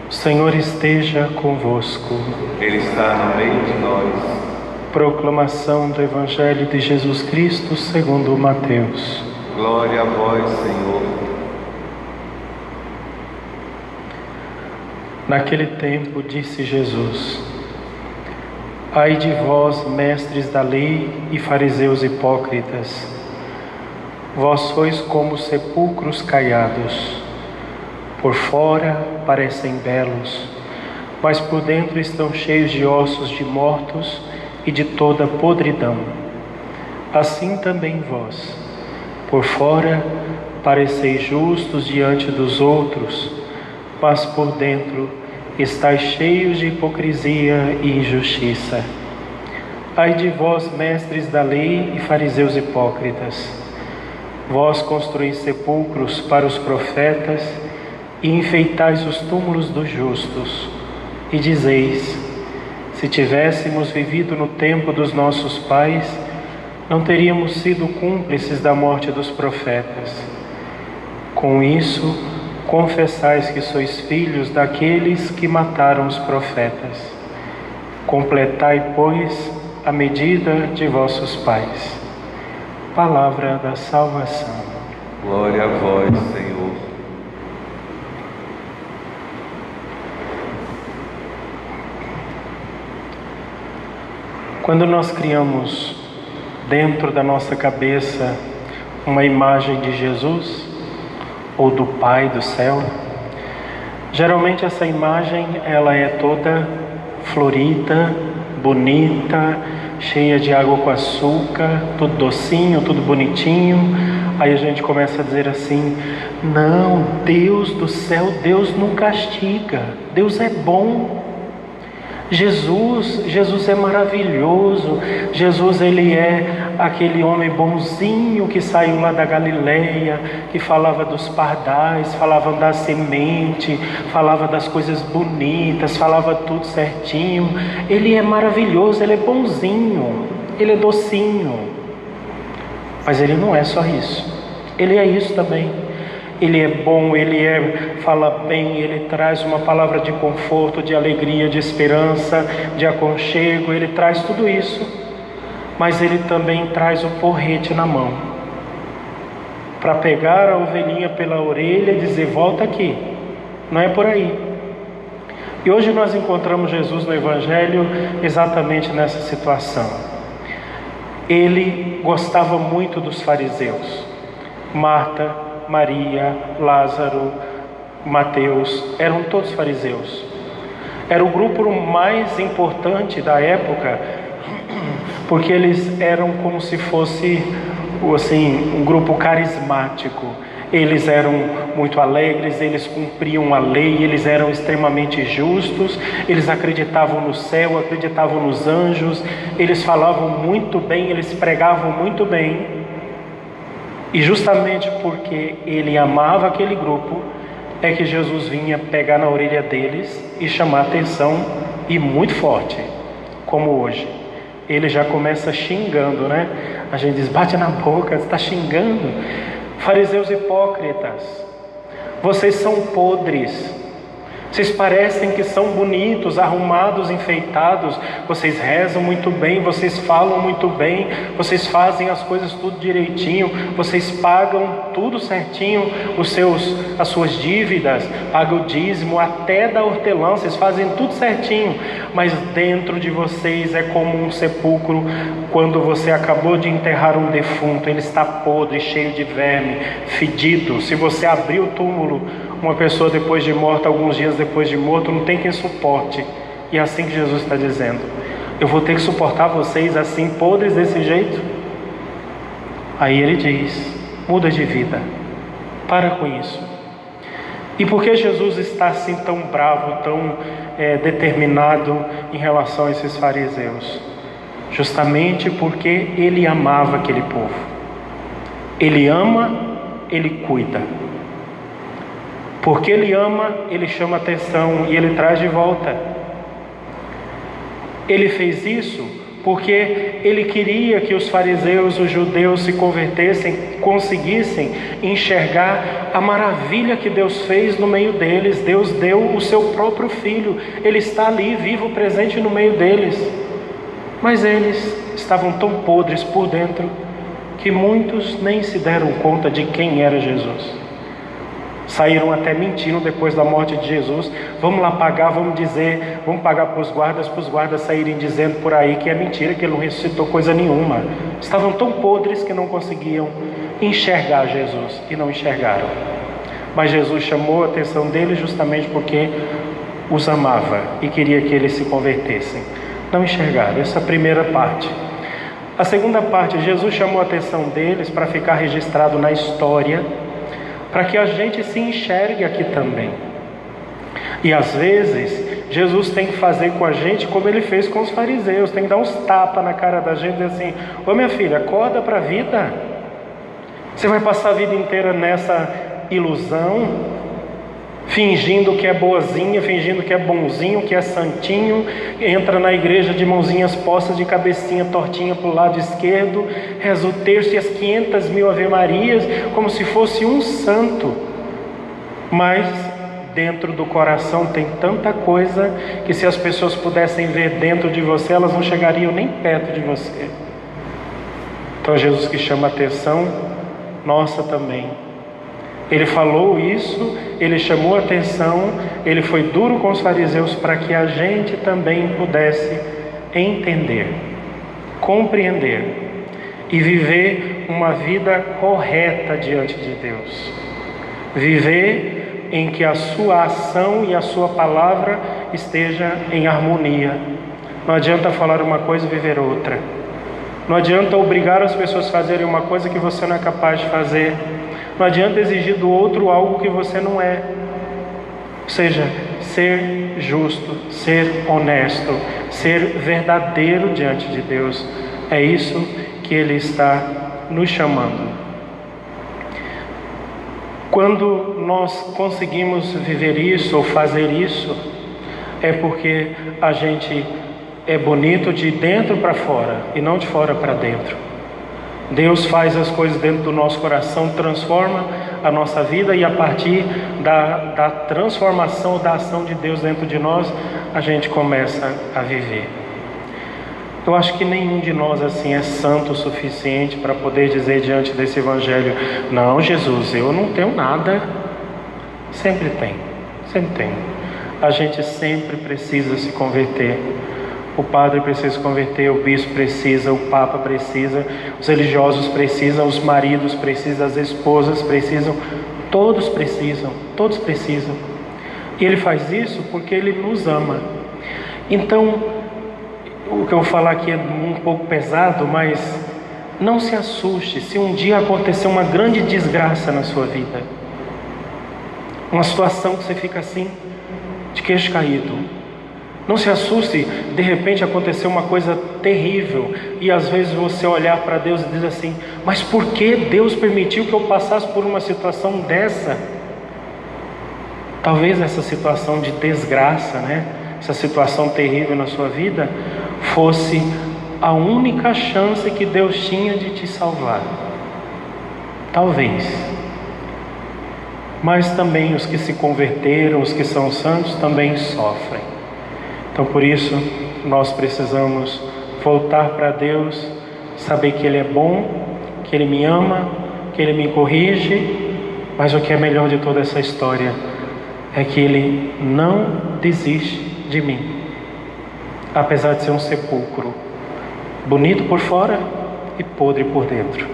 O Senhor esteja convosco. Ele está no meio de nós. Proclamação do Evangelho de Jesus Cristo segundo Mateus. Glória a vós, Senhor. Naquele tempo disse Jesus: Ai de vós, mestres da lei e fariseus hipócritas, vós sois como sepulcros caiados. Por fora parecem belos, mas por dentro estão cheios de ossos de mortos e de toda podridão. Assim também vós, por fora pareceis justos diante dos outros, mas por dentro estáis cheios de hipocrisia e injustiça. Ai de vós, mestres da lei e fariseus hipócritas, vós construís sepulcros para os profetas e enfeitais os túmulos dos justos, e dizeis: se tivéssemos vivido no tempo dos nossos pais, não teríamos sido cúmplices da morte dos profetas. Com isso, confessais que sois filhos daqueles que mataram os profetas. Completai, pois, a medida de vossos pais. Palavra da salvação. Glória a vós, Senhor. Quando nós criamos dentro da nossa cabeça uma imagem de Jesus ou do Pai do céu, geralmente essa imagem ela é toda florida, bonita, cheia de água com açúcar, tudo docinho, tudo bonitinho. Aí a gente começa a dizer assim: não, Deus do céu, Deus não castiga, Deus é bom. Jesus é maravilhoso. Jesus, ele é aquele homem bonzinho que saiu lá da Galileia, que falava dos pardais, falava da semente, falava das coisas bonitas, falava tudo certinho. Ele é maravilhoso, ele é bonzinho, ele é docinho. Mas ele não é só isso, ele é isso também. Ele é bom, fala bem, ele traz uma palavra de conforto, de alegria, de esperança, de aconchego, ele traz tudo isso. Mas ele também traz o porrete na mão, para pegar a ovelhinha pela orelha e dizer: volta aqui, não é por aí. E hoje nós encontramos Jesus no Evangelho exatamente nessa situação. Ele gostava muito dos fariseus. Marta, Maria, Lázaro, Mateus, eram todos fariseus. Era o grupo mais importante da época, porque eles eram como se fosse assim, um grupo carismático. Eles eram muito alegres, eles cumpriam a lei, eles eram extremamente justos, eles acreditavam no céu, acreditavam nos anjos, eles falavam muito bem, eles pregavam muito bem. E justamente porque ele amava aquele grupo, é que Jesus vinha pegar na orelha deles e chamar a atenção, e muito forte, como hoje. Ele já começa xingando, né? A gente diz: bate na boca, você está xingando. Fariseus hipócritas, vocês são podres. Vocês parecem que são bonitos, arrumados, enfeitados. Vocês rezam muito bem, vocês falam muito bem, vocês fazem as coisas tudo direitinho, vocês pagam tudo certinho, as suas dívidas, pagam o dízimo até da hortelã, vocês fazem tudo certinho. Mas dentro de vocês é como um sepulcro quando você acabou de enterrar um defunto. Ele está podre, cheio de verme, fedido. Se você abrir o túmulo, uma pessoa depois de morta, alguns dias depois de morto, não tem quem suporte. E é assim que Jesus está dizendo: eu vou ter que suportar vocês assim, podres desse jeito? Aí ele diz: muda de vida, para com isso. E por que Jesus está assim tão bravo, tão determinado em relação a esses fariseus? Justamente porque ele amava aquele povo. Ele ama, ele cuida. Porque ele ama, ele chama atenção e ele traz de volta. Ele fez isso porque ele queria que os fariseus, os judeus se convertessem, conseguissem enxergar a maravilha que Deus fez no meio deles. Deus deu o seu próprio Filho, Ele está ali, vivo, presente no meio deles. Mas eles estavam tão podres por dentro, que muitos nem se deram conta de quem era Jesus. Saíram até mentindo depois da morte de Jesus. Vamos lá pagar, vamos pagar para os guardas saírem dizendo por aí que é mentira, que ele não ressuscitou coisa nenhuma. Estavam tão podres que não conseguiam enxergar Jesus e não enxergaram. Mas Jesus chamou a atenção deles justamente porque os amava e queria que eles se convertessem. Não enxergaram. Essa é a primeira parte. A segunda parte, Jesus chamou a atenção deles para ficar registrado na história, para que a gente se enxergue aqui também. E às vezes Jesus tem que fazer com a gente como ele fez com os fariseus, tem que dar uns tapas na cara da gente e dizer assim: ô minha filha, acorda para a vida. Você vai passar a vida inteira nessa ilusão, fingindo que é boazinha, fingindo que é bonzinho, que é santinho, entra na igreja de mãozinhas postas, de cabecinha tortinha para o lado esquerdo, reza o terço e as 500.000 Ave Marias, como se fosse um santo. Mas dentro do coração tem tanta coisa, que se as pessoas pudessem ver dentro de você, elas não chegariam nem perto de você. Então Jesus que chama a atenção nossa também. Ele falou isso, ele chamou a atenção, ele foi duro com os fariseus para que a gente também pudesse entender, compreender e viver uma vida correta diante de Deus. Viver em que a sua ação e a sua palavra esteja em harmonia. Não adianta falar uma coisa e viver outra. Não adianta obrigar as pessoas a fazerem uma coisa que você não é capaz de fazer. Não adianta exigir do outro algo que você não é. Ou seja, ser justo, ser honesto, ser verdadeiro diante de Deus. É isso que Ele está nos chamando. Quando nós conseguimos viver isso ou fazer isso, é porque a gente é bonito de dentro para fora e não de fora para dentro. Deus faz as coisas dentro do nosso coração, transforma a nossa vida, e a partir da transformação, da ação de Deus dentro de nós, a gente começa a viver. Eu acho que nenhum de nós assim é santo o suficiente para poder dizer diante desse evangelho: não, Jesus, eu não tenho nada. Sempre tem, sempre tem. A gente sempre precisa se converter. O padre precisa se converter, o bispo precisa, o papa precisa, os religiosos precisam, os maridos precisam, as esposas precisam, todos precisam, todos precisam. E Ele faz isso porque Ele nos ama. Então, o que eu vou falar aqui é um pouco pesado, mas não se assuste se um dia acontecer uma grande desgraça na sua vida. Uma situação que você fica assim, de queixo caído. Não se assuste, de repente acontecer uma coisa terrível, e às vezes você olhar para Deus e dizer assim: mas por que Deus permitiu que eu passasse por uma situação dessa? Talvez essa situação de desgraça, essa situação terrível na sua vida, fosse a única chance que Deus tinha de te salvar. Talvez. Mas também os que se converteram, os que são santos, também sofrem. Então por isso nós precisamos voltar para Deus, saber que Ele é bom, que Ele me ama, que Ele me corrige, mas o que é melhor de toda essa história é que Ele não desiste de mim, apesar de ser um sepulcro, bonito por fora e podre por dentro.